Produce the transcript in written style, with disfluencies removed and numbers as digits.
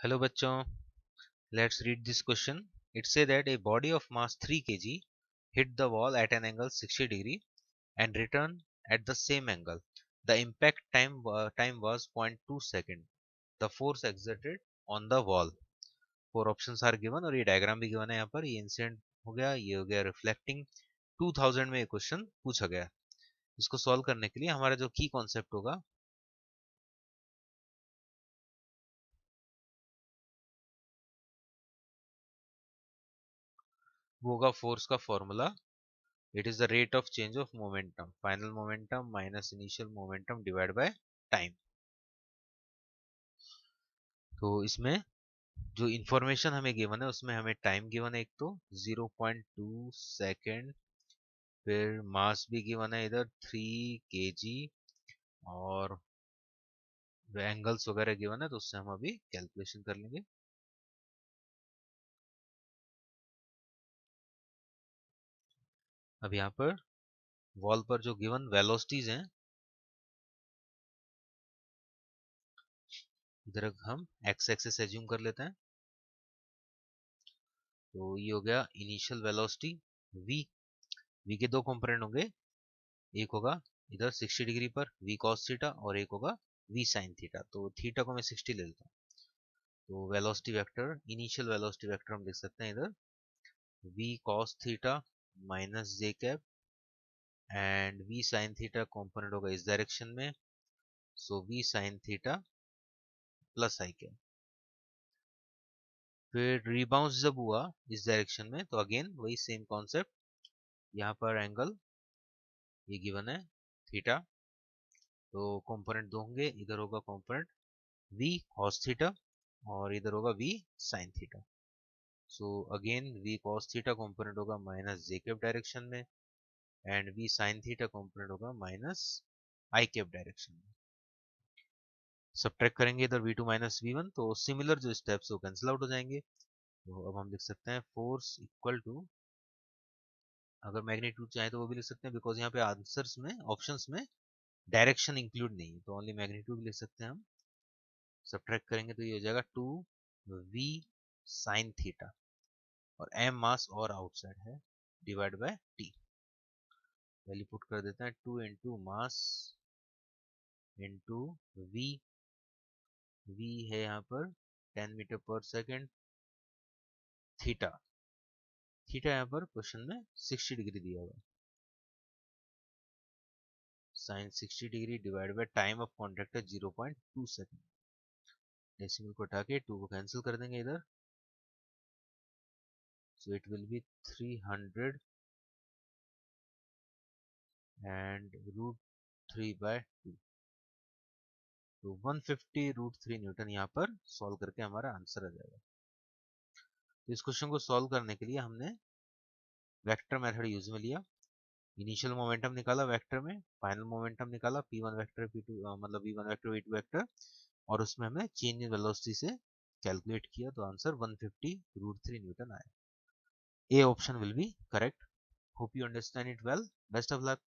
Hello bachon, let's read this question. It says that a body of mass 3 kg hit the wall at an angle 60 degree and returned at the same angle. The impact time was 0.2 second. The force exerted on the wall. Four options are given और ये diagram भी given है यहाँ पर. ये incident हो गया, ये हो गया रिफ्लेक्टिंग. 2000 में ये क्वेश्चन पूछा गया. इसको सॉल्व करने के लिए हमारा जो की कॉन्सेप्ट होगा वो होगा फोर्स का formula. It is the rate of change of momentum. Final momentum minus initial momentum divided by time. तो इसमें जो इंफॉर्मेशन हमें गिवन है उसमें हमें टाइम गिवन है एक तो 0.2 सेकेंड, फिर मास भी गिवन है इधर 3 kg और एंगल्स वगैरह गिवन है तो उससे हम अभी कैलकुलेशन कर लेंगे. अब यहाँ पर वॉल पर जो गिवन वेलोसिटीज हैं इधर हम एक्स एक्सिस एज्यूम कर लेते हैं. तो ये हो गया इनिशियल वेलोसिटी v. v के दो कंपोनेंट होंगे, एक होगा इधर 60 डिग्री पर v cos थीटा और एक होगा v sin थीटा. तो थीटा को मैं 60 ले लेता हूँ. तो velocity vector, initial velocity vector हम लिख सकते हैं इधर v cos theta minus j cap and v sin theta component होगा इस डायरेक्शन में, सो v sin theta plus i cap. फिर रिबाउंस जब हुआ इस डायरेक्शन में तो अगेन वही सेम कॉन्सेप्ट. यहाँ पर एंगल ये गिवन है थीटा, तो कंपोनेंट दो होंगे, इधर होगा कंपोनेंट v cos थीटा और इधर होगा v sin theta. So again v cos theta component होगा माइनस j कैप डायरेक्शन में and v sin theta component होगा माइनस i कैप डायरेक्शन में. सब्ट्रैक्ट करेंगे इधर v2 माइनस v1 तो सिमिलर जो स्टेप्स वो कैंसिल आउट हो जाएंगे. तो अब हम लिख सकते हैं फोर्स इक्वल टू, अगर मैग्नीट्यूड चाहे तो वो भी लिख सकते हैं बिकॉज यहाँ पे आंसर्स में ऑप्शंस में डायरेक्शन इंक्लूड नहीं है तो ओनली मैग्नीट्यूड लिख सकते हैं हम. सब्ट्रैक्ट करेंगे तो ये हो जाएगा 2v sin थीटा और m मास और आउटसाइड है divide by t. Value put कर देते हैं 2 into mass into v. v है यहाँ पर 10 मीटर पर सेकेंड. थीटा, थीटा यहाँ पर क्वेश्चन में 60 डिग्री दिया हुआ है. Sine 60 degree divide by time of contact है 0.2 सेकेंड. डेसिमल को हटा के 2 को कैंसिल कर देंगे इधर, so it will be 300 and root 3 by 2. तो 150 रूट 3 न्यूटन यहाँ पर सॉल्व करके हमारा आंसर आ जाएगा. तो इस क्वेश्चन को सॉल्व करने के लिए हमने वेक्टर मेथड यूज में लिया. इनिशियल मोमेंटम निकाला वेक्टर में, फाइनल मोमेंटम निकाला p1 वेक्टर p2 मतलब v1 वेक्टर v2 वेक्टर, और उसमें हमने चेंज इन वेलोसिटी से कैलकुलेट किया तो आंसर 150 रूट 3 न्यूटन आया. A option will be correct. Hope you understand it well. Best of luck.